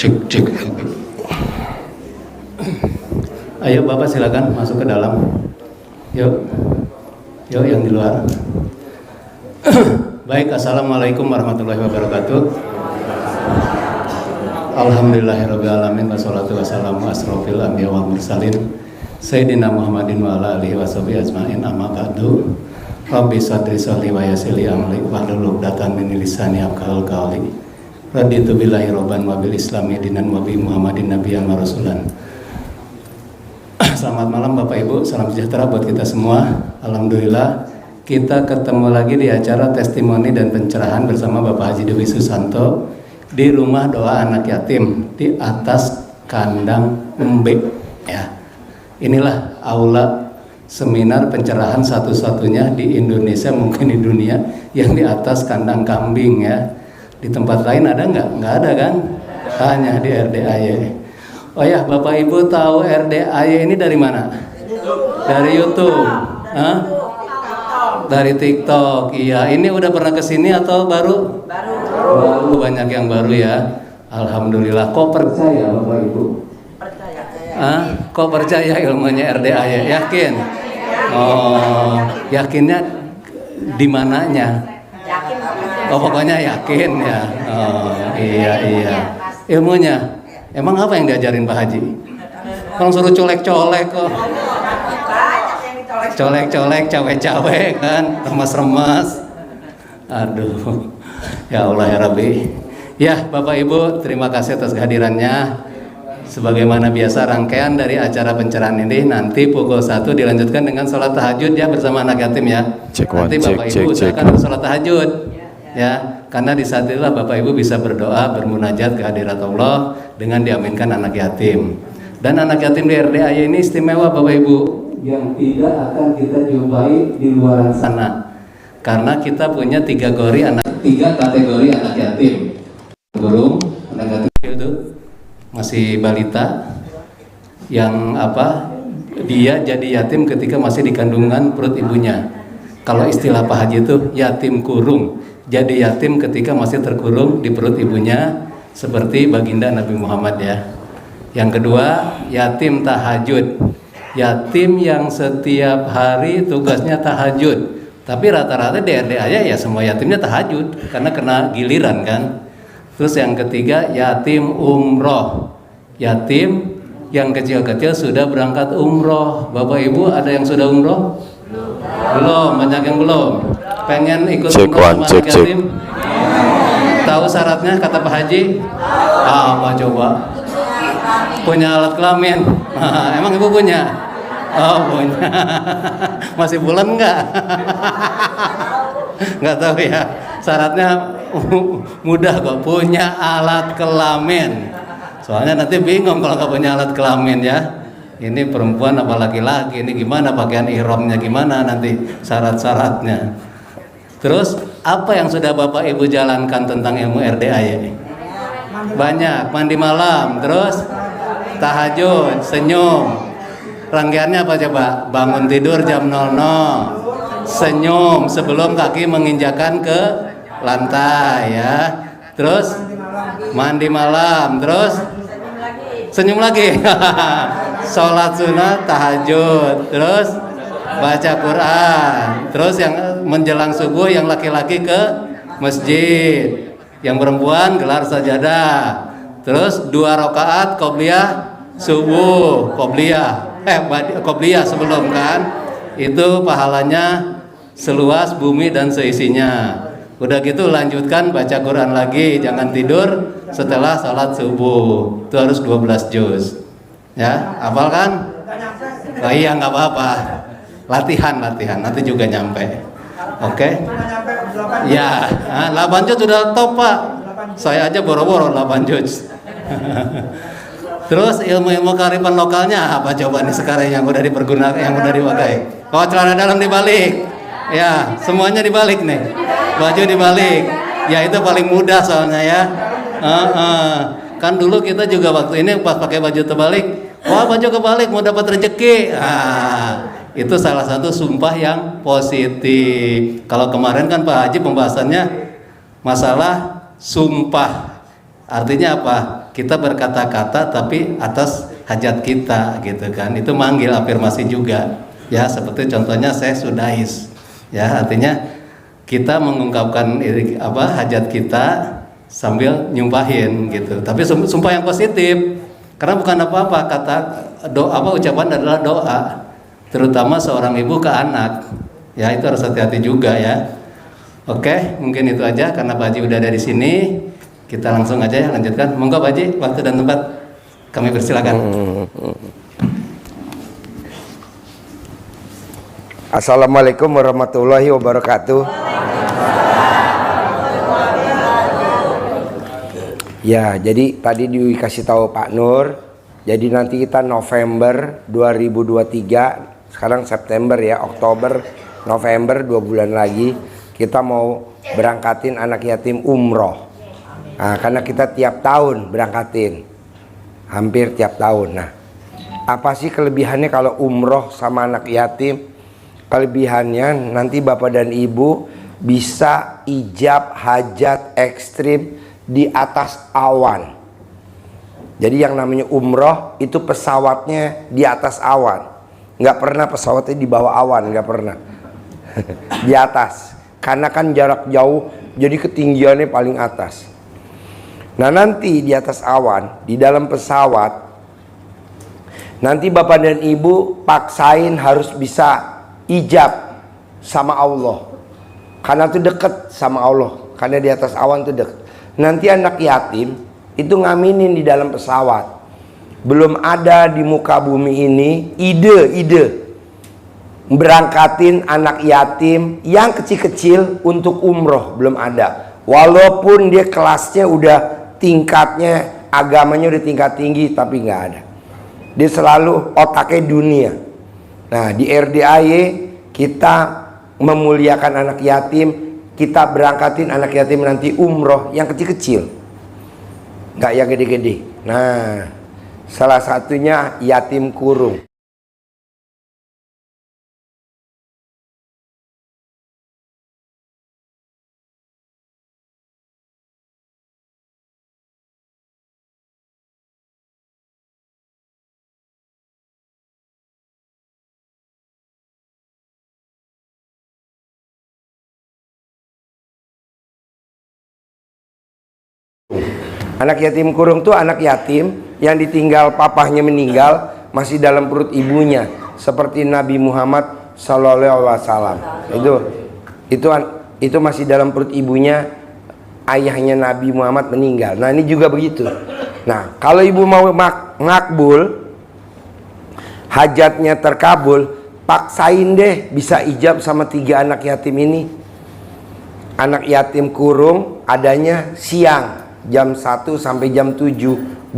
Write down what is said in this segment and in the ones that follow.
Cek, cek. Ayo Bapak silakan masuk ke dalam. Yuk, yuk yang di luar. Baik, assalamualaikum warahmatullahi wabarakatuh. Alhamdulillahirabbil alamin wassalatu wassalamu asrofil anbiya wal mursalin Sayyidina Muhammadin wa ala alihi washabihi ajmain amma ba'du. Rabbi sadri sholli wa yassirli amri wahlul 'uqdatam min lisani yafqahul qawli. Raditu billahi robban wa bil islami dinan wa bi Muhammadin nabiyyan wa rasulan. Selamat malam Bapak Ibu, salam sejahtera buat kita semua. Alhamdulillah kita ketemu lagi di acara testimoni dan pencerahan bersama Bapak Haji Dewi Susanto di rumah doa anak yatim di atas kandang Embe ya. Inilah aula seminar pencerahan satu-satunya di Indonesia, mungkin di dunia, yang di atas kandang kambing ya. Di tempat lain ada nggak? Nggak ada kan? Hanya di RDAY. Oh ya, Bapak Ibu tahu RDAY ini dari mana? Dari YouTube. Hah? Dari TikTok. Iya, ini udah pernah kesini atau baru? Baru, banyak yang baru ya. Alhamdulillah. Kok percaya Bapak Ibu? Percaya. Kok percaya ilmunya RDAY? Yakin? Oh, yakinnya di mananya? Oh, pokoknya yakin ya. Oh, iya. Ilmunya, emang apa yang diajarin Pak Haji? Orang suruh colek-colek kok. Colek-colek, cawe-cawe kan, remas-remas. Aduh, ya Allah ya Rabbi. Ya Bapak Ibu, terima kasih atas kehadirannya. Sebagaimana biasa rangkaian dari acara pencerahan ini nanti pukul 1 dilanjutkan dengan sholat tahajud ya bersama anak yatim ya. Nanti Bapak Ibu usahakan sholat tahajud ya, karena di saat itulah Bapak Ibu bisa berdoa bermunajat ke hadirat Allah dengan diaminkan anak yatim. Dan anak yatim di RDAY ini istimewa Bapak Ibu, yang tidak akan kita jumpai di luar sana, karena kita punya tiga kategori anak yatim. Belum anak yatim itu masih balita, yang dia jadi yatim ketika masih di kandungan perut ibunya. Kalau istilah Pak Haji itu yatim kurung, jadi yatim ketika masih terkurung di perut ibunya, seperti baginda Nabi Muhammad ya. Yang kedua, yatim tahajud, yatim yang setiap hari tugasnya tahajud. Tapi rata-rata di RDAY ya semua yatimnya tahajud karena kena giliran kan. Terus yang ketiga, yatim umroh, yatim yang kecil-kecil sudah berangkat umroh. Bapak Ibu ada yang sudah umroh? Belum, banyak yang belum. Pengen ikut umroh sama anak yatim? Tahu syaratnya kata Pak Haji? Apa coba? Punya alat kelamin? Emang Ibu punya? Oh punya. Masih bulan nggak? Nggak tahu ya. Syaratnya mudah kok, punya alat kelamin. Soalnya nanti bingung kalau nggak punya alat kelamin ya. Ini perempuan apa laki-laki, ini gimana pakaian ihramnya, gimana nanti syarat-syaratnya. Terus apa yang sudah Bapak Ibu jalankan tentang ilmu RDAY? Banyak, mandi malam, terus tahajud, senyum. Rangkaiannya apa coba? Bangun tidur jam 00, senyum sebelum kaki menginjakan ke lantai ya. Terus mandi malam, terus senyum lagi. Sholat sunat, tahajud, terus baca Quran. Terus yang menjelang subuh yang laki-laki ke masjid, yang perempuan gelar sajadah. Terus 2 rakaat qobliyah subuh, qobliyah sebelum kan. Itu pahalanya seluas bumi dan seisinya. Udah gitu lanjutkan baca Quran lagi, jangan tidur setelah salat subuh. Itu harus 12 juz. Ya, hafal kan? Oh iya, nggak apa-apa. Latihan, nanti juga nyampe. Oke? Ya, 8 juz sudah top Pak. Saya aja boro-boro 8 juz. Terus ilmu-ilmu kearifan lokalnya apa coba nih sekarang yang udah dipergunakan, yang udah dipakai? Oh, celana dalam dibalik. Ya, semuanya dibalik nih. Baju dibalik. Ya itu paling mudah soalnya ya. Kan dulu kita juga waktu ini pas pakai baju terbalik, wah baju kebalik mau dapat rezeki. Itu salah satu sumpah yang positif. Kalau kemarin kan Pak Haji pembahasannya masalah sumpah. Artinya apa? kita berkata-kata tapi atas hajat kita gitu kan. Itu manggil afirmasi juga. Ya, seperti contohnya saya sudais. Ya, artinya kita mengungkapkan hajat kita sambil nyumpahin gitu. Tapi sumpah yang positif. Karena bukan apa-apa, ucapan adalah doa. Terutama seorang ibu ke anak. Ya, itu harus hati-hati juga ya. Oke, mungkin itu aja karena Pak Haji udah ada di sini. Kita langsung aja ya lanjutkan. Monggo Pak Haji, waktu dan tempat kami persilakan. Assalamualaikum warahmatullahi wabarakatuh. Ya, jadi tadi dikasih tahu Pak Nur. Jadi nanti kita November 2023, sekarang September ya, Oktober, November 2 bulan lagi kita mau berangkatin anak yatim umroh. Nah, karena kita tiap tahun berangkatin, hampir tiap tahun. Nah, apa sih kelebihannya kalau umroh sama anak yatim? Kelebihannya nanti bapak dan ibu bisa ijab hajat ekstrim di atas awan. Jadi yang namanya umroh itu pesawatnya di atas awan. Nggak pernah pesawatnya di bawah awan, nggak pernah. Di atas. Karena kan jarak jauh, jadi ketinggiannya paling atas. Nah nanti di atas awan, di dalam pesawat, nanti bapak dan ibu paksain harus bisa ijab sama Allah. Karena itu deket sama Allah. Karena di atas awan itu deket. Nanti anak yatim itu ngaminin di dalam pesawat. Belum ada di muka bumi ini ide berangkatin anak yatim yang kecil-kecil untuk umroh, belum ada. Walaupun dia kelasnya udah tingkatnya, agamanya udah tingkat tinggi, tapi nggak ada. Dia selalu otaknya dunia. Nah di RDAY kita memuliakan anak yatim, kita berangkatin anak yatim nanti umroh yang kecil-kecil, nggak yang gede-gede. Nah salah satunya yatim kurung. Anak yatim kurung tuh anak yatim yang ditinggal papahnya meninggal masih dalam perut ibunya, seperti Nabi Muhammad SAW. Itu masih dalam perut ibunya, ayahnya Nabi Muhammad meninggal. Nah ini juga begitu. Nah kalau ibu mau makbul, hajatnya terkabul, paksain deh bisa ijab sama 3 anak yatim ini. Anak yatim kurung adanya siang jam 1 sampai jam 17,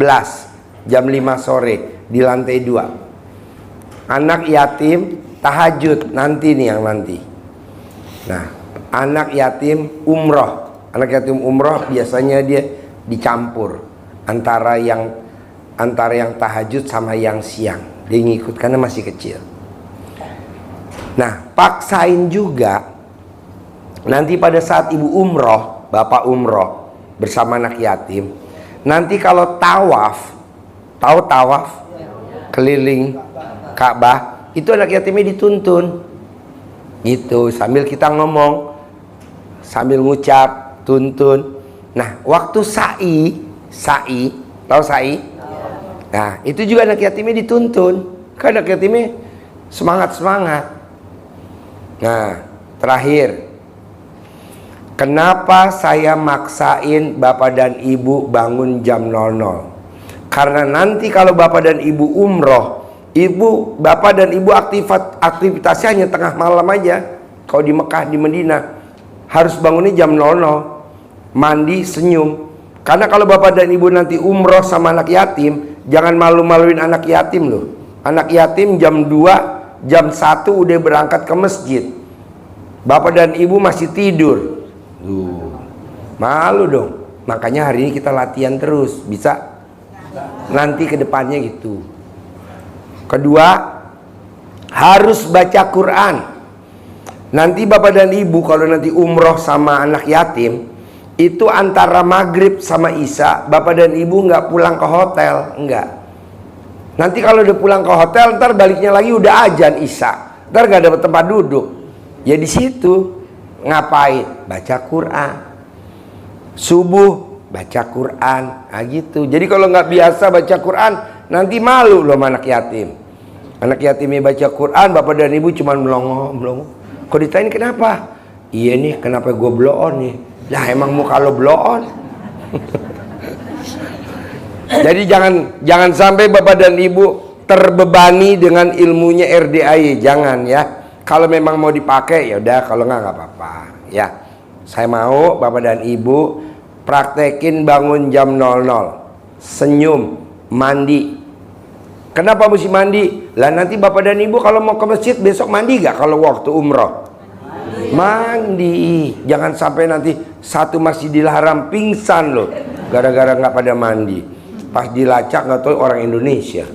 jam 5 sore di lantai 2. Anak yatim tahajud nanti nih yang nanti. Nah anak yatim umroh, anak yatim umroh biasanya dia dicampur antara yang tahajud sama yang siang. Dia ngikut karena masih kecil. Nah paksain juga nanti pada saat ibu umroh, bapak umroh bersama anak yatim, nanti kalau tawaf, tahu tawaf keliling Ka'bah, itu anak yatimnya dituntun gitu, sambil kita ngomong, sambil ngucap, tuntun. Nah waktu sa'i, tahu sa'i? Nah itu juga anak yatimnya dituntun, kan anak yatimnya semangat. Nah terakhir, kenapa saya maksain bapak dan ibu bangun jam 00? Karena nanti kalau bapak dan ibu umroh, bapak dan ibu aktivitasnya hanya tengah malam aja. Kalau di Mekah, di Medina, harus bangunnya jam 00, mandi, senyum. Karena kalau bapak dan ibu nanti umroh sama anak yatim, jangan malu-maluin anak yatim loh. Anak yatim jam 2, jam 1 udah berangkat ke masjid. Bapak dan ibu masih tidur. Malu dong. Makanya hari ini kita latihan terus, bisa nanti ke depannya gitu. Kedua, harus baca Quran. Nanti bapak dan ibu kalau nanti umroh sama anak yatim, Itu antara maghrib sama isya, bapak dan ibu nggak pulang ke hotel, enggak. Nanti kalau udah pulang ke hotel, ntar baliknya lagi udah azan isya, ntar nggak dapat tempat duduk. Ya di situ ngapain? Baca Quran. Subuh baca Quran, nah gitu. Jadi kalau nggak biasa baca Quran, nanti malu loh anak yatim. Anak yatimnya baca Quran, bapak dan ibu cuma melongo. Kok ditanya kenapa? Iya nih, kenapa gue blow on nih? Lah emang muka lo blow on. Jadi jangan sampai bapak dan ibu terbebani dengan ilmunya RDAI, jangan ya. Kalau memang mau dipakai ya udah, kalau nggak apa-apa ya. Saya mau bapak dan ibu praktekin bangun jam 00, senyum, mandi. Kenapa mesti mandi? Lah nanti bapak dan ibu kalau mau ke masjid besok mandi gak kalau waktu umroh? Mandi. Jangan sampai nanti satu Masjidil Haram pingsan loh gara-gara nggak pada mandi. Pas dilacak nggak tahu orang Indonesia.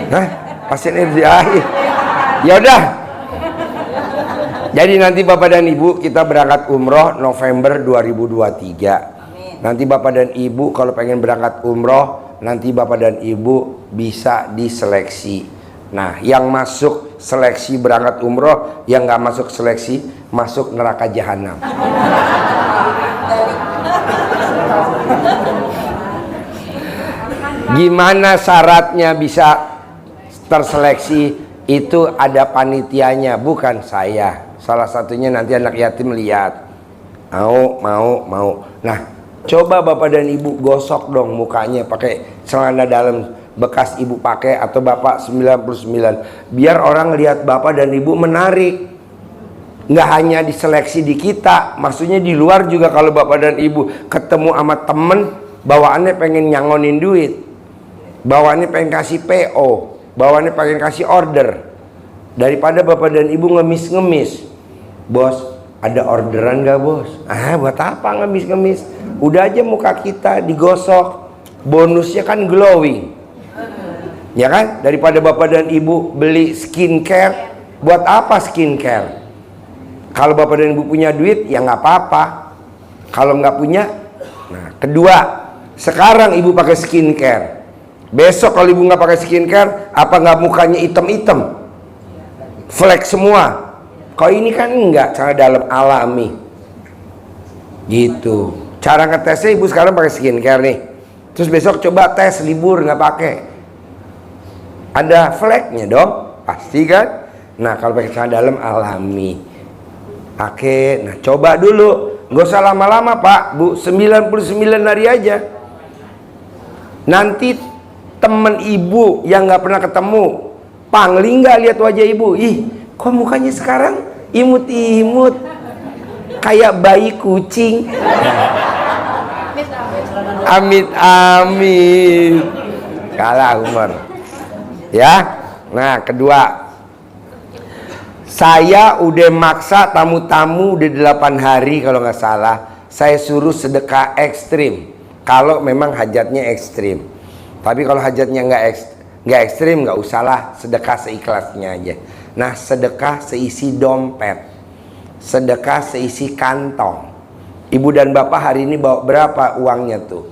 Nah, pasien RDAI. Ya udah. Jadi nanti bapak dan ibu kita berangkat umroh November 2023. Nanti bapak dan ibu kalau pengen berangkat umroh, nanti bapak dan ibu bisa diseleksi. Nah, yang masuk seleksi berangkat umroh, yang nggak masuk seleksi masuk neraka jahanam. Gimana syaratnya bisa terseleksi? Itu ada panitianya, bukan saya. Salah satunya nanti anak yatim lihat. Mau. Nah, coba bapak dan ibu gosok dong mukanya pakai celana dalam bekas ibu pakai atau bapak 99, biar orang lihat bapak dan ibu menarik. Nggak hanya diseleksi di kita, maksudnya di luar juga. Kalau bapak dan ibu ketemu sama temen, bawaannya pengen nyangonin duit, bawaannya pengen kasih PO, bawaannya pengen kasih order, daripada bapak dan ibu ngemis-ngemis. Bos, ada orderan gak bos? Buat apa ngemis-ngemis? Udah aja muka kita digosok, bonusnya kan glowing. Ya kan, daripada bapak dan ibu beli skincare. Buat apa skincare? Kalau bapak dan ibu punya duit ya nggak apa-apa. Kalau nggak punya, nah kedua, sekarang ibu pakai skincare, besok kalau ibu nggak pakai skincare, apa nggak mukanya item-item, flek semua? Kalau ini kan enggak, cara dalam alami gitu. Cara ngetesnya ibu sekarang pakai skincare nih, terus besok coba tes libur nggak pakai, ada fleknya dong, pasti kan? Nah kalau pakai cara dalam alami, pakai. Nah coba dulu, nggak usah lama-lama pak, bu, 99 hari aja. Nanti temen ibu yang nggak pernah ketemu, pangling nggak lihat wajah ibu, ih kok mukanya sekarang imut-imut kayak bayi kucing. Amit kalah umur. Ya, nah kedua, saya udah maksa tamu-tamu udah 8 hari kalau nggak salah, saya suruh sedekah ekstrim. Kalau memang hajatnya ekstrim. Tapi kalau hajatnya nggak ekstrim, nggak usahlah, sedekah seikhlasnya aja. Nah, sedekah seisi dompet, sedekah seisi kantong. Ibu dan bapak hari ini bawa berapa uangnya tuh?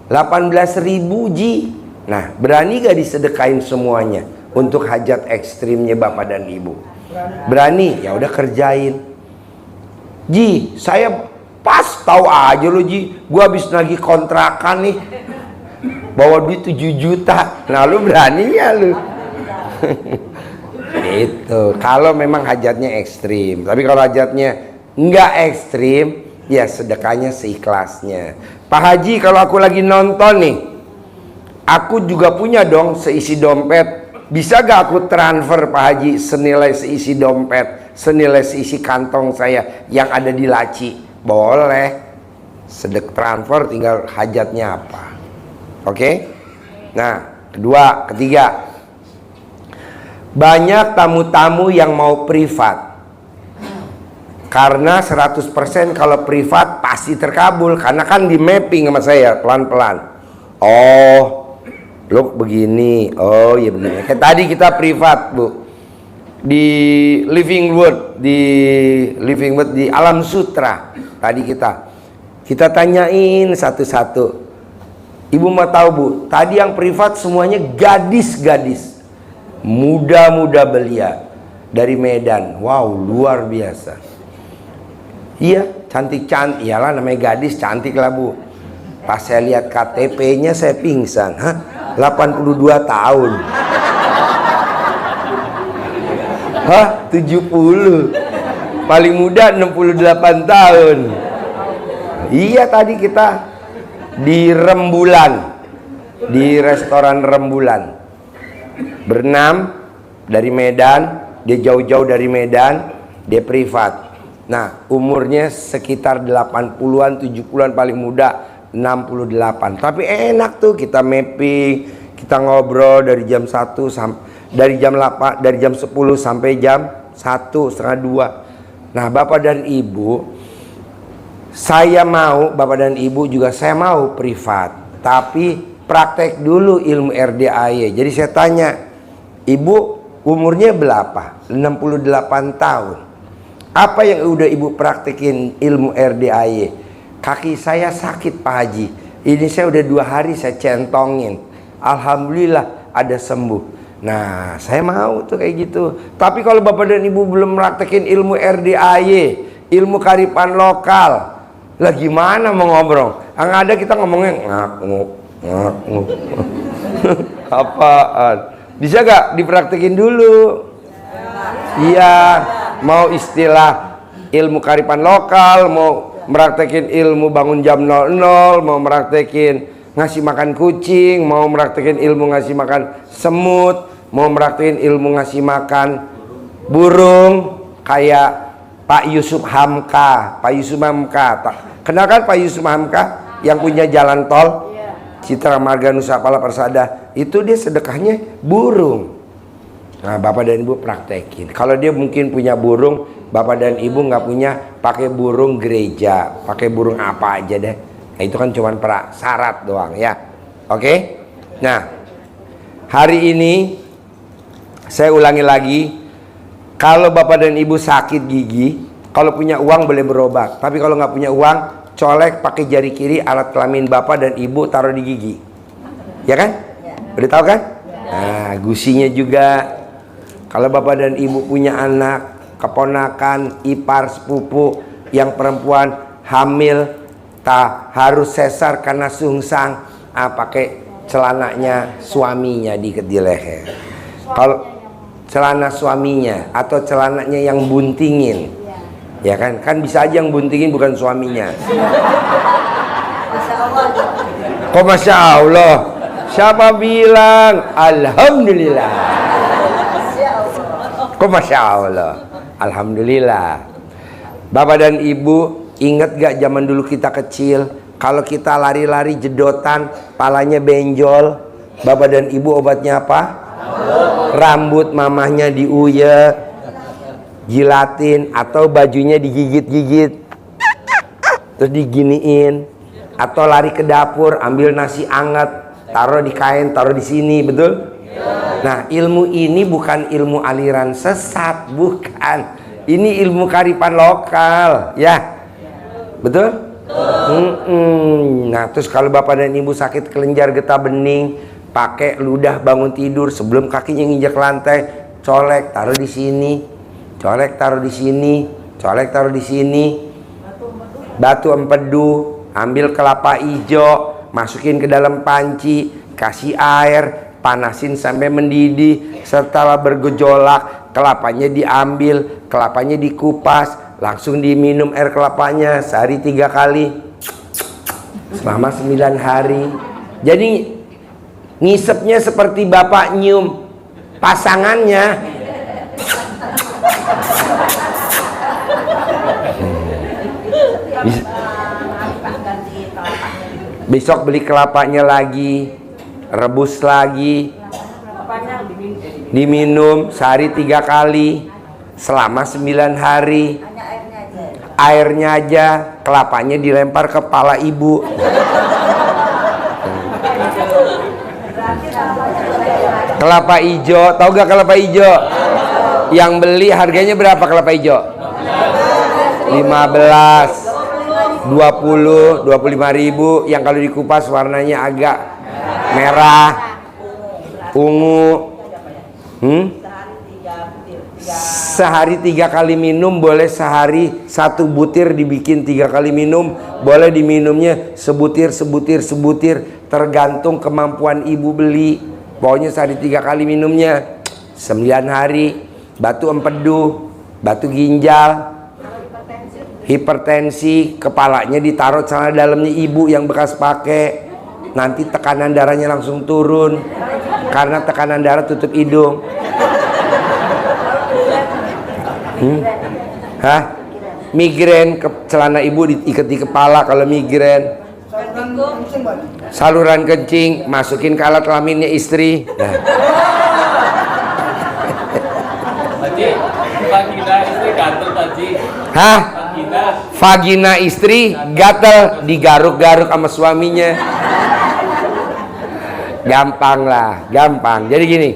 18.000 ji. Nah, berani gak disedekain semuanya untuk hajat ekstrimnya bapak dan ibu? Berani? Ya udah kerjain. Ji, saya pas tahu aja lo Ji, gua habis nagih kontrakan nih, bawa duit 7 juta. Nah, lu berani ya lu? Itu kalau memang hajatnya ekstrim. Tapi kalau hajatnya nggak ekstrim, ya sedekahnya seikhlasnya. Pak Haji, kalau aku lagi nonton nih, aku juga punya dong seisi dompet. Bisa gak aku transfer Pak Haji senilai seisi dompet, senilai seisi kantong saya yang ada di laci? Boleh. Sedek transfer, tinggal hajatnya apa. Oke? Nah, kedua, ketiga, banyak tamu-tamu yang mau privat. Karena 100% kalau privat pasti terkabul, karena kan di mapping sama saya pelan-pelan. Oh, lu begini. Oh, ya begini. Kayak tadi kita privat, Bu. di Livingwood di Alam Sutra. Tadi kita tanyain satu-satu. Ibu mau tahu Bu, tadi yang privat semuanya gadis-gadis muda-muda belia dari Medan. Wow, luar biasa. Iya, cantik-cantik. Iyalah namanya gadis, cantik lah Bu. Pas saya lihat KTP-nya saya pingsan. Hah? 82 tahun. Hah? 70. Paling muda 68 tahun. Iya, tadi kita di Rembulan, di restoran Rembulan. Berenam dari Medan, dia jauh-jauh dari Medan, dia privat. Nah, umurnya sekitar 80-an, 70-an, paling muda 68. Tapi enak tuh, kita mapping, kita ngobrol dari jam 1 dari jam 10 sampai jam 1, setengah 2. Nah, Bapak dan Ibu, saya mau, Bapak dan Ibu juga saya mau privat, tapi praktek dulu ilmu RDAY. Jadi saya tanya, Ibu umurnya berapa? 68 tahun. Apa yang udah Ibu praktekin ilmu RDAY? Kaki saya sakit Pak Haji, ini saya udah 2 hari saya centongin, alhamdulillah ada sembuh. Nah, saya mau tuh kayak gitu. Tapi kalau Bapak dan Ibu belum praktekin ilmu RDAY, ilmu kearifan lokal, lah gimana mau ngobrol? Yang ada kita ngomongnya ngak-nguk. Apaan? Bisa gak dipraktekin dulu? Iya, mau istilah ilmu kearifan lokal, mau meraktekin ilmu bangun jam 00, mau meraktekin ngasih makan kucing, mau meraktekin ilmu ngasih makan semut, mau meraktekin ilmu ngasih makan burung, kayak Pak Yusuf Hamka. Kenal kan Pak Yusuf Hamka yang punya jalan tol Citra Marga Nusa Pala Persada? Itu dia sedekahnya burung. Nah, Bapak dan Ibu praktekin. Kalau dia mungkin punya burung, Bapak dan Ibu nggak punya, pakai burung gereja, pakai burung apa aja deh. Nah, itu kan cuma syarat doang ya. Oke? Nah, hari ini saya ulangi lagi, kalau Bapak dan Ibu sakit gigi, kalau punya uang boleh berobat. Tapi kalau nggak punya uang, colek pakai jari kiri alat kelamin Bapak dan Ibu, taruh di gigi. Ya kan? Udah tahu kan? Nah, gusinya juga. Kalau Bapak dan Ibu punya anak, keponakan, ipar, sepupu yang perempuan hamil, tak harus sesar karena sungsang, pakai celananya suaminya diikat di leher. Kalau celana suaminya atau celananya yang buntingin, ya kan bisa aja yang buntingin bukan suaminya. Kok Masya Allah? Siapa bilang? Alhamdulillah. Kok Masya Allah? Alhamdulillah. Bapak dan Ibu, ingat gak zaman dulu kita kecil, kalau kita lari-lari jedotan, palanya benjol, Bapak dan Ibu obatnya apa? Rambut mamahnya diuyek, jilatin, atau bajunya digigit-gigit, terus diginiin. Atau lari ke dapur, ambil nasi anget, taruh di kain, taruh di sini, betul? Nah, ilmu ini bukan ilmu aliran sesat, bukan. Ini ilmu kearifan lokal, ya, betul? Nah, terus kalau Bapak dan Ibu sakit kelenjar getah bening, pakai ludah bangun tidur sebelum kakinya nginjak lantai, colek taruh di sini, colek taruh di sini, colek taruh di sini. Batu empedu, ambil kelapa hijau, masukin ke dalam panci, kasih air, panasin sampai mendidih. Setelah bergejolak, kelapanya diambil, kelapanya dikupas, langsung diminum air kelapanya sehari 3 kali selama 9 hari. Jadi ngisepnya seperti Bapak nyium pasangannya. Besok beli kelapanya lagi, rebus lagi, diminum sehari 3 kali selama 9 hari. Airnya aja, kelapanya dilempar ke kepala ibu. Kelapa hijau, tahu gak kelapa hijau? Yang beli harganya berapa kelapa hijau? 15, 20, 25.000. Yang kalau dikupas warnanya agak merah, ungu. Sehari 3 kali minum, boleh sehari 1 butir dibikin 3 kali minum, boleh diminumnya sebutir, tergantung kemampuan ibu beli. Pokoknya sehari 3 kali minumnya. 9 hari. Batu empedu, batu ginjal, hipertensi, kepalanya ditaruh celana dalamnya ibu yang bekas pakai. Nanti tekanan darahnya langsung turun, karena tekanan darah tutup hidung. Migrain, celana ibu diikat di kepala kalau migrain. Saluran kencing, masukin ke alat kelaminnya istri. Vagina istri gatel Pakji. Vagina istri gatel, digaruk-garuk sama suaminya. Gampang lah, gampang. Jadi gini,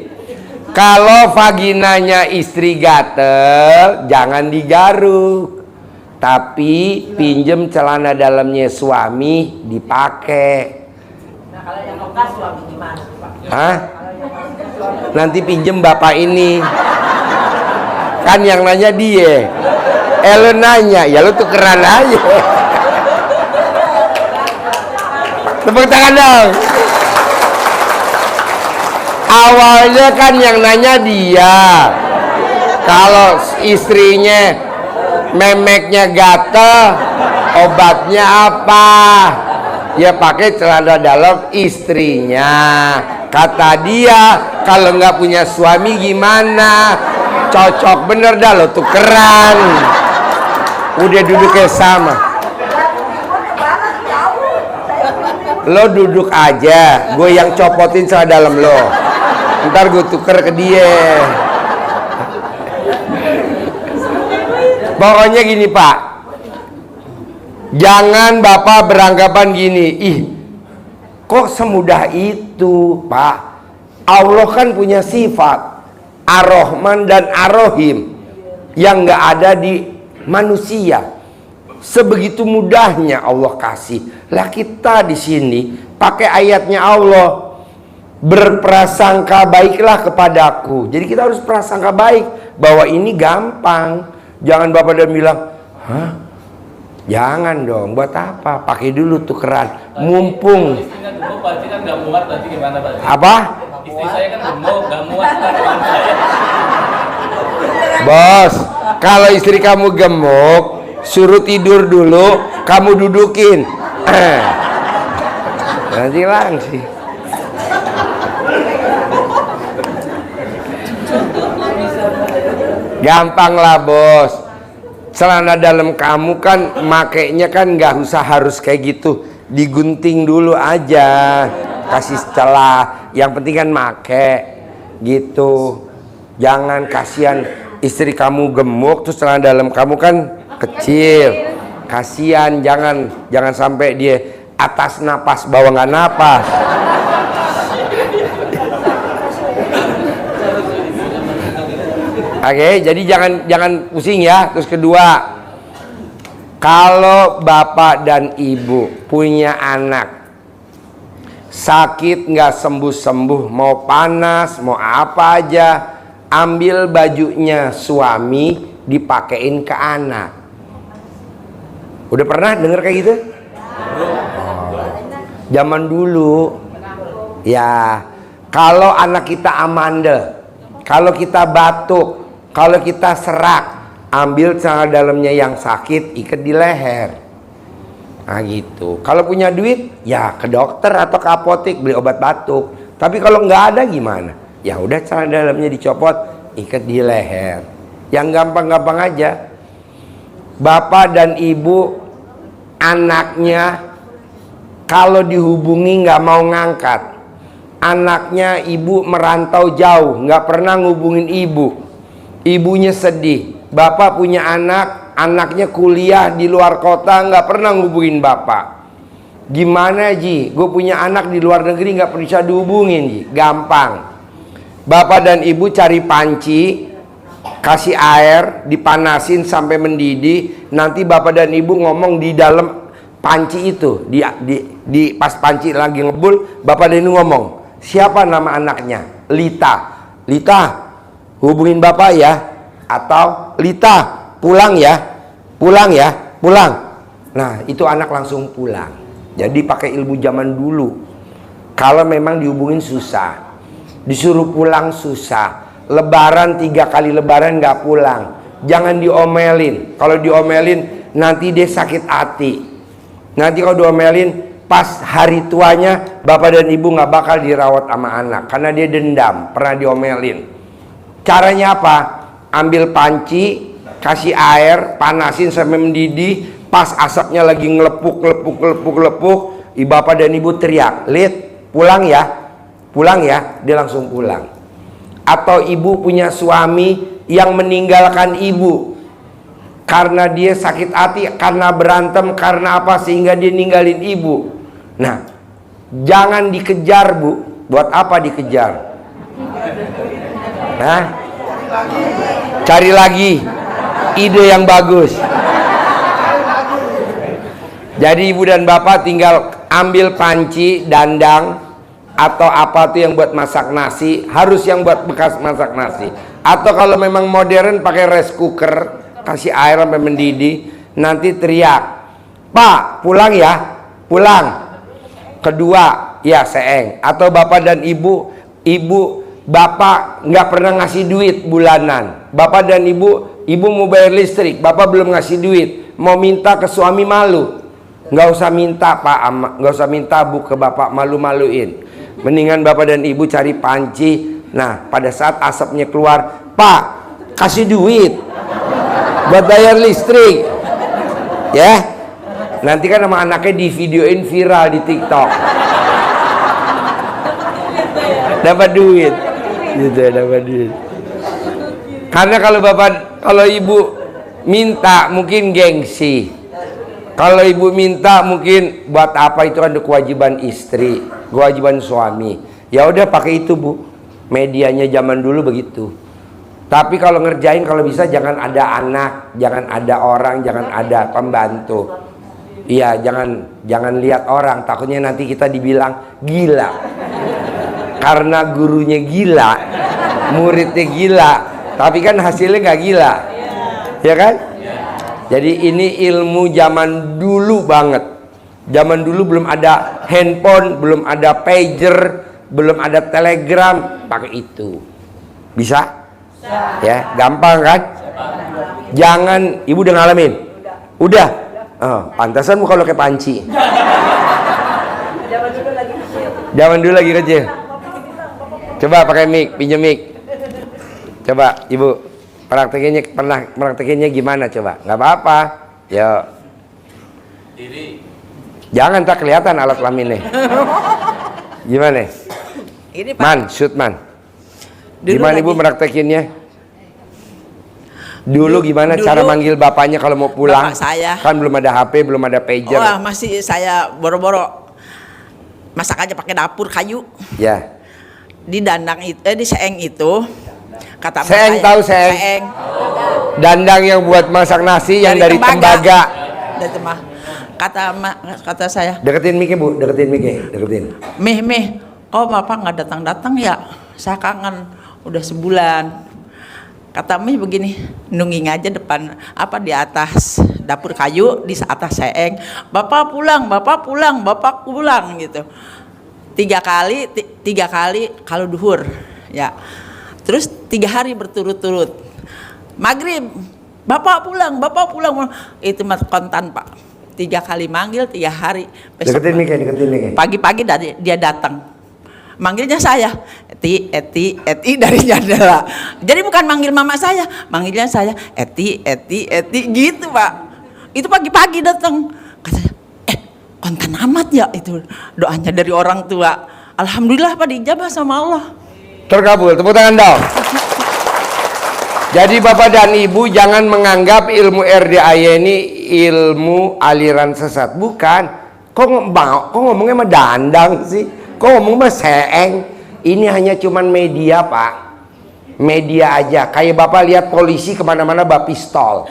kalau vaginanya istri gatel, jangan digaruk, tapi pinjem celana dalamnya suami dipakai. Nah, kalau yang bekas suami gimana, Pak? Nanti pinjem bapak ini. Kan yang nanya dia. Lu nanya, ya lu tukeran aja. Tepuk tangan dong. Awalnya kan yang nanya dia. Kalau istrinya memeknya gatel, obatnya apa? Ya pakai celana dalam istrinya. Kata dia, kalau nggak punya suami gimana? Cocok bener dah lo, tukeran. Udah duduknya sama. Lo duduk aja, gue yang copotin celana dalam lo. Ntar gue tuker ke dia. Pokoknya gini Pak, jangan Bapak beranggapan gini, ih kok semudah itu Pak. Allah kan punya sifat Ar-Rahman dan Ar-Rahim yang nggak ada di manusia. Sebegitu mudahnya Allah kasih. Lah kita di sini pakai ayatnya Allah, berprasangka baiklah kepadaku. Jadi kita harus prasangka baik bahwa ini gampang. Jangan Bapak dan bilang, jangan dong, buat apa? Pakai dulu tukeran, mumpung. Istrinya gemuk, Pakji kan nggak muat, berarti gimana Pakji? Apa? Istri saya kan gemuk, nggak muat kan saya. Bos, kalau istri kamu gemuk, suruh tidur dulu, kamu dudukin. Nanti langsung. Gampang lah bos. Celana dalam kamu kan makainya kan nggak usah harus kayak gitu. Digunting dulu aja, kasih celah. Yang penting kan make gitu. Jangan kasihan istri kamu gemuk terus celana dalam kamu kan kecil. Kasihan, jangan sampai dia atas napas bawah nggak napas. Oke, jadi jangan pusing ya. Terus kedua, kalau bapak dan ibu punya anak sakit nggak sembuh-sembuh, mau panas, mau apa aja, ambil bajunya suami dipakein ke anak. Udah pernah denger kayak gitu? Zaman dulu, ya kalau anak kita amandel, kalau kita batuk, kalau kita serak, ambil celana dalamnya yang sakit, ikat di leher. Nah gitu. Kalau punya duit, ya ke dokter atau ke apotek beli obat batuk. Tapi kalau nggak ada gimana? Ya udah celana dalamnya dicopot, ikat di leher. Yang gampang-gampang aja. Bapak dan ibu, anaknya kalau dihubungi nggak mau ngangkat. Anaknya ibu merantau jauh, nggak pernah ngubungin ibu. Ibunya sedih. Bapak punya anak, anaknya kuliah di luar kota, nggak pernah ngubungin bapak. Gimana Ji? Gue punya anak di luar negeri nggak bisa dihubungin Ji. Gampang. Bapak dan ibu cari panci, kasih air, dipanasin sampai mendidih. Nanti bapak dan ibu ngomong di dalam panci itu, di pas panci lagi ngebul, bapak dan ibu ngomong, siapa nama anaknya? Lita. Lita, hubungin bapak ya. Atau Lita, pulang ya, pulang ya, pulang. Nah, itu anak langsung pulang. Jadi pakai ilmu zaman dulu. Kalau memang dihubungin susah, disuruh pulang susah. Lebaran 3 kali lebaran nggak pulang, jangan diomelin. Kalau diomelin nanti dia sakit hati. Nanti kalau diomelin pas hari tuanya bapak dan ibu nggak bakal dirawat sama anak karena dia dendam pernah diomelin. Caranya apa? Ambil panci, kasih air, panasin sampai mendidih. Pas asapnya lagi ngelepuk, bapak dan ibu teriak, Lid, pulang ya, pulang ya. Dia langsung pulang. Atau ibu punya suami yang meninggalkan ibu karena dia sakit hati, karena berantem, karena apa, sehingga dia ninggalin ibu. Nah, jangan dikejar, Bu. Buat apa dikejar? Nah, cari lagi ide yang bagus. Jadi ibu dan bapak tinggal ambil panci, dandang, atau apa tuh yang buat masak nasi, harus yang buat bekas masak nasi. Atau kalau memang modern pakai rice cooker, kasih air sampai mendidih, nanti teriak, Pak, pulang ya, pulang. Kedua, ya seeng. Atau bapak dan ibu, bapak nggak pernah ngasih duit bulanan. Bapak dan ibu mau bayar listrik, bapak belum ngasih duit, mau minta ke suami malu. Nggak usah minta Pak, nggak usah minta Bu ke bapak, malu-maluin. Mendingan bapak dan ibu cari panci. Nah, pada saat asapnya keluar, Pak, kasih duit buat bayar listrik ya. Nanti kan sama anaknya di videoin viral di TikTok, dapat duit gitu, dapat duit. Karena kalau ibu minta mungkin gengsi, kalau ibu minta mungkin buat apa, itu kan kewajiban istri, kewajiban suami. Ya udah pakai itu Bu, medianya zaman dulu begitu. Tapi kalau ngerjain, kalau bisa jangan ada anak, jangan ada orang, jangan ada pembantu. Iya, jangan lihat orang, takutnya nanti kita dibilang gila. Karena gurunya gila, muridnya gila, tapi kan hasilnya nggak gila, ya kan? Jadi ini ilmu zaman dulu banget. Zaman dulu belum ada handphone, belum ada pager, belum ada telegram, pakai itu. Bisa? Ya, gampang kan? Jangan, ibu udah ngalamin? Udah? Oh, pantasan kalau kayak panci. Zaman dulu lagi kecil. Coba pakai mic, pinjam mic. Coba ibu pernah praktekinnya gimana coba? Nggak apa-apa. Yo. Jangan tak kelihatan alat kelaminnya. Gimana? Ini Pak. Man, shoot man. Dulu Gimana lagi. ibu praktekinnya? Dulu gimana cara manggil bapaknya kalau mau pulang? Bapak saya. Kan belum ada HP, belum ada pager. Oh, masih saya boro-boro masak aja pakai dapur kayu. Ya. Di dandang itu, di seeng itu, kata emak Seeng saya, tahu seeng? Seeng. Dandang yang buat masak nasi yang dari tembaga. Dari tembaga. Kata saya, Deketin mic Bu, deketin mic, deketin. Meh, kok bapak nggak datang-datang ya? Saya kangen, udah sebulan. Kata Meh begini, nungging aja depan di atas dapur kayu, di atas seeng. Bapak pulang gitu. Tiga kali kalau duhur ya. Terus 3 hari berturut-turut. Maghrib, bapak pulang. Itu mah kontan Pak. 3 kali manggil 3 hari. Deketin mic. Pagi-pagi dia datang. Manggilnya saya, Eti dari jendela. Jadi bukan manggil mama saya, manggilnya saya, Eti gitu Pak. Itu pagi-pagi datang. Katanya, konten amat ya itu doanya dari orang tua. Alhamdulillah Pak, dijabah sama Allah. Terkabul, tepuk tangan dong. Jadi Bapak dan Ibu jangan menganggap ilmu RDAY ini ilmu aliran sesat. Bukan. Kok ngomongnya sama dandang sih? Kok ngomong sama seeng? Ini hanya cuman media Pak. media aja. Kayak Bapak lihat polisi kemana-mana bawa pistol.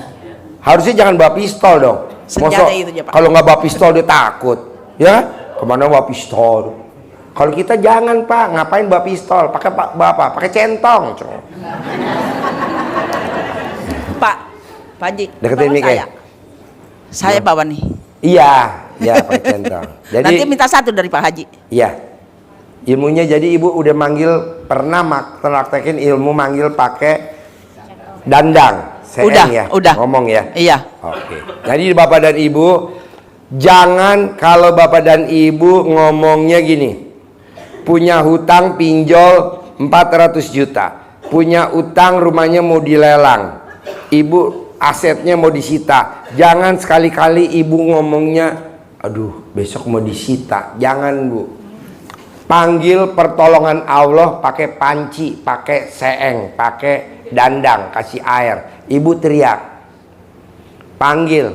Harusnya jangan bawa pistol dong. Senjata Masa itu aja, Pak. kalau nggak bawa pistol dia takut, ya? Kemana bawa pistol? Kalau kita jangan Pak, ngapain bawa pistol? Pakai Bapak, pakai centong. Pak Haji, Deketin bawa mic ya. Saya bawa nih. Iya, ya pakai centong. Jadi, Nanti minta satu dari Pak Haji. iya. Ilmunya jadi ibu udah manggil, pernah praktekin ilmu manggil pakai dandang. Udah, ya? udah. Ngomong ya. Iya. Oke. Jadi Bapak dan Ibu, jangan kalau Bapak dan Ibu ngomongnya gini. Punya hutang pinjol 400 juta. Punya utang rumahnya mau dilelang. Ibu asetnya mau disita. Jangan sekali-kali Ibu ngomongnya, aduh besok mau disita. Jangan Bu. Panggil pertolongan Allah pakai panci, pakai seeng, pakai dandang, kasih air. Ibu teriak, panggil,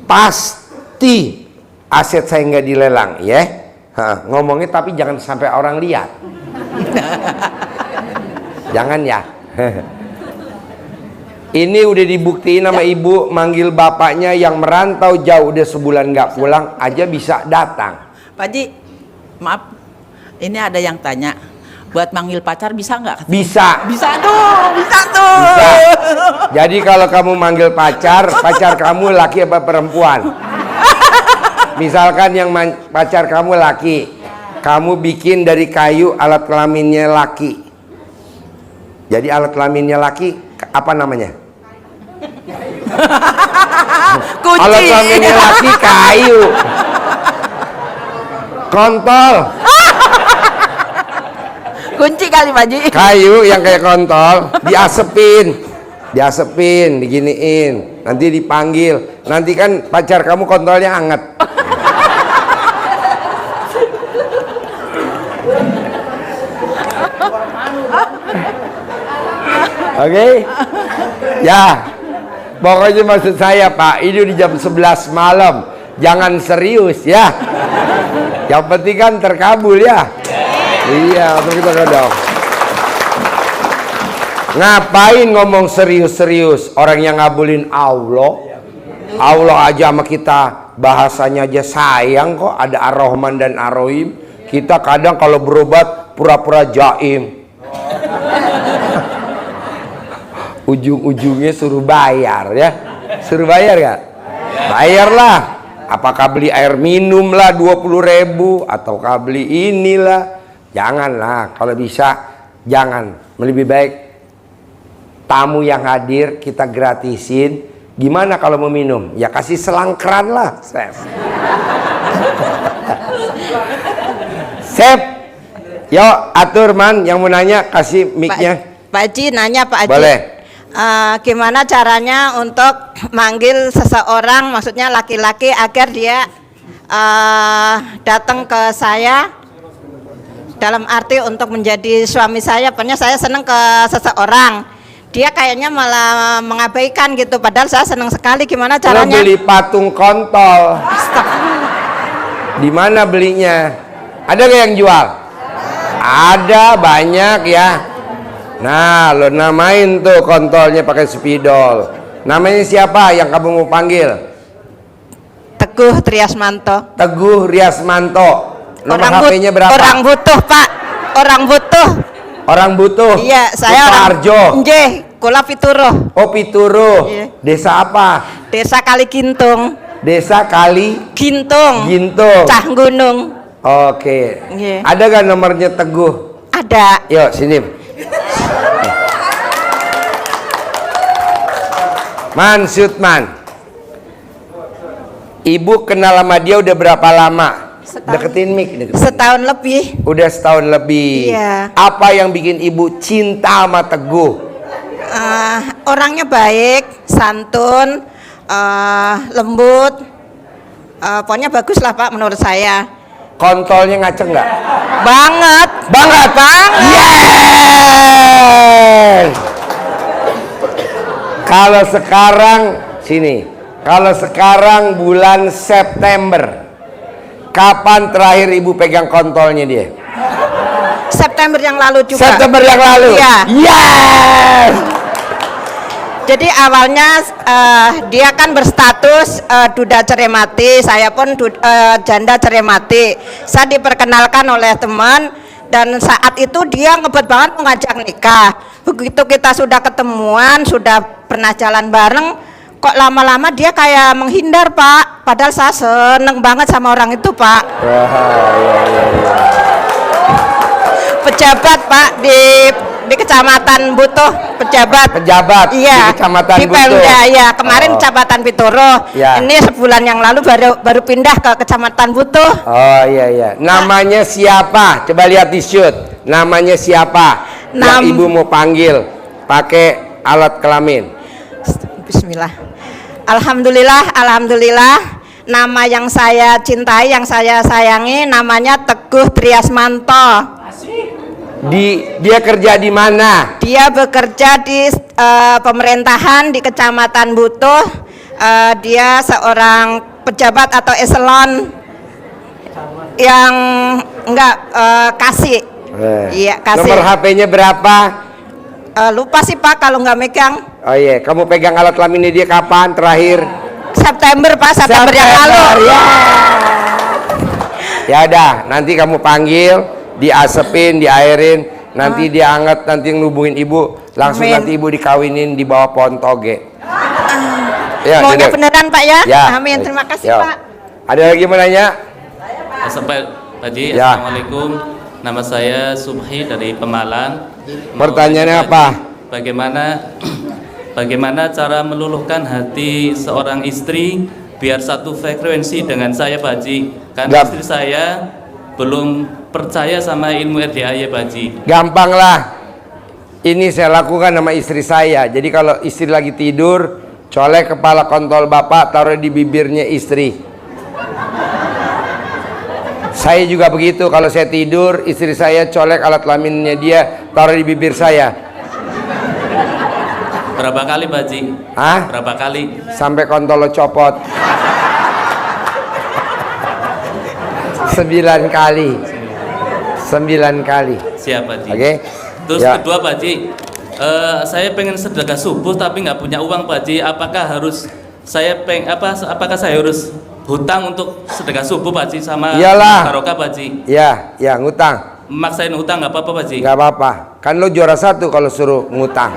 pasti aset saya nggak dilelang, ya. Ngomongnya tapi jangan sampai orang lihat. Jangan ya. Ini udah dibuktiin sama ibu, manggil bapaknya yang merantau jauh udah sebulan nggak pulang aja bisa datang. Pak Haji, maaf, ini ada yang tanya, buat manggil pacar bisa nggak? Bisa. Bisa tuh, bisa tuh. Bisa. Jadi kalau kamu manggil pacar kamu laki apa perempuan? Misalkan yang pacar kamu laki, kamu bikin dari kayu alat kelaminnya laki. Jadi alat kelaminnya laki apa namanya? Kunci. Alat kelaminnya laki kayu. Kontol. Kunci kali Pak Haji. Kayu yang kayak kontol diasepin, diginiin, nanti dipanggil. Nanti kan pacar kamu kontolnya anget. Oke? Ya. Pokoknya maksud saya Pak, ini di jam 11 malam. Jangan serius ya. Yang penting kan terkabul ya. Iya, atau kita dong. Ngapain ngomong serius-serius? Orang yang ngabulin Allah. Allah aja sama kita bahasanya aja sayang kok. Ada Ar-Rahman dan Ar-Rahim. Kita kadang kalau berobat pura-pura jaim. Ujung-ujungnya suruh bayar ya. Suruh bayar gak? Bayarlah. Apakah beli air minum lah 20.000 ataukah beli inilah. Janganlah, kalau bisa jangan. Lebih baik tamu yang hadir kita gratisin. Gimana kalau mau minum? Ya kasih selangkran lah. Sep. Yo atur man yang mau nanya kasih mic-nya. Pak Haji nanya Pak Haji. Boleh. Gimana caranya untuk manggil seseorang, maksudnya laki-laki agar dia datang ke saya dalam arti untuk menjadi suami saya. Pokoknya saya senang ke seseorang, dia kayaknya malah mengabaikan gitu, padahal saya senang sekali. Gimana Lo caranya? beli patung kontol. Di mana belinya? Ada gak yang jual? Ada banyak ya. Nah, lo namain tuh kontolnya pakai spidol. Namanya siapa yang kamu mau panggil? Teguh Triasmanto. Teguh Riasmanto. Nomor HP-nya berapa? Orang butuh Pak. Orang butuh. Orang butuh. Iya, saya Sukoharjo. Nggih, kula Pituruh. Oh, Pituruh. Iya. Desa apa? Desa Kali Gintung. Desa Kali Gintung. Gintung. Cah Gunung. Oke. Iya. Ada gak nomornya Teguh? Ada. Yuk, sini. Sutman. Ibu kenal sama dia udah berapa lama? Deketin mic. Setahun lebih. Udah setahun lebih. Iya. Apa yang bikin ibu cinta sama Teguh? Orangnya baik, santun, lembut. Pokoknya bagus lah Pak menurut saya. Kontolnya ngaceng nggak? Banget. Banget. Yes. Kalau sekarang sini. Kalau sekarang bulan September, kapan terakhir ibu pegang kontolnya dia? September yang lalu juga. September yang lalu. Iya. Yes. Jadi awalnya dia kan berstatus duda cerai mati, saya pun janda cerai mati. Saya diperkenalkan oleh teman dan saat itu dia ngebet banget mengajak nikah. Begitu kita sudah ketemuan, sudah pernah jalan bareng, kok lama-lama dia kayak menghindar, Pak. Padahal saya seneng banget sama orang itu, Pak. Wah, iya. Pejabat, Pak, di Kecamatan Butuh, pejabat. di Iya, Kecamatan di Butuh. Pemda, ya. Kemarin Oh. Kecamatan Pitoro. Ya. Ini sebulan yang lalu baru pindah ke Kecamatan Butuh. Oh iya. Namanya siapa? Coba lihat di shoot. Namanya siapa? Yang ibu mau panggil pakai alat kelamin. Bismillah. Alhamdulillah. Nama yang saya cintai, yang saya sayangi namanya Teguh Triasmanto. Dia kerja di mana? Dia bekerja di pemerintahan di Kecamatan Butuh. Dia seorang pejabat atau eselon yang enggak kasih. Iya, kasih. Nomor HP-nya berapa? Lupa sih, Pak, kalau nggak megang. Oh iya, kamu pegang alat kelaminnya dia kapan terakhir? September, Pak, September yang lalu. Ya udah, nanti kamu panggil, diasepin, diairin, nanti dia anget, nanti ngelubungin ibu, langsung Amin. nanti ibu dikawinin di bawah pohon toge. Ya, Maunya duduk. beneran, Pak, ya? Ya. Amin, terima kasih, Yo. Pak. Ada lagi mau nanya? Sampai Haji, Ya. Assalamualaikum. Nama saya Subhi dari Pemalang. Pertanyaannya Mau apa? Bagaimana cara meluluhkan hati seorang istri biar satu frekuensi dengan saya, Pak Haji? Karena Gap. istri saya belum percaya sama ilmu RDA ya, Pak Haji. Gampang lah. Ini saya lakukan sama istri saya. Jadi kalau istri lagi tidur, colek kepala kontol bapak, taruh di bibirnya istri. Saya juga begitu, kalau saya tidur, istri saya colek alat kelaminnya dia, taruh di bibir saya. Berapa kali, Pak Haji? Hah? Berapa kali? Sampai kontol lo copot. 9 kali. 9 kali. Siap, Pak Haji. Oke? Terus Ya. kedua, Pak Haji, saya pengen sedekah subuh tapi nggak punya uang, Pak Haji. Apakah saya harus hutang untuk sedekah subuh, Pak Haji, sama Iyalah. barokah, Pak Haji? Ya, ngutang. Maksain hutang nggak apa-apa, Pak Haji? Nggak apa-apa. Kan lo juara 1 kalau suruh ngutang.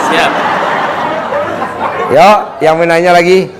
Siap. Yuk, yang mau nanya lagi?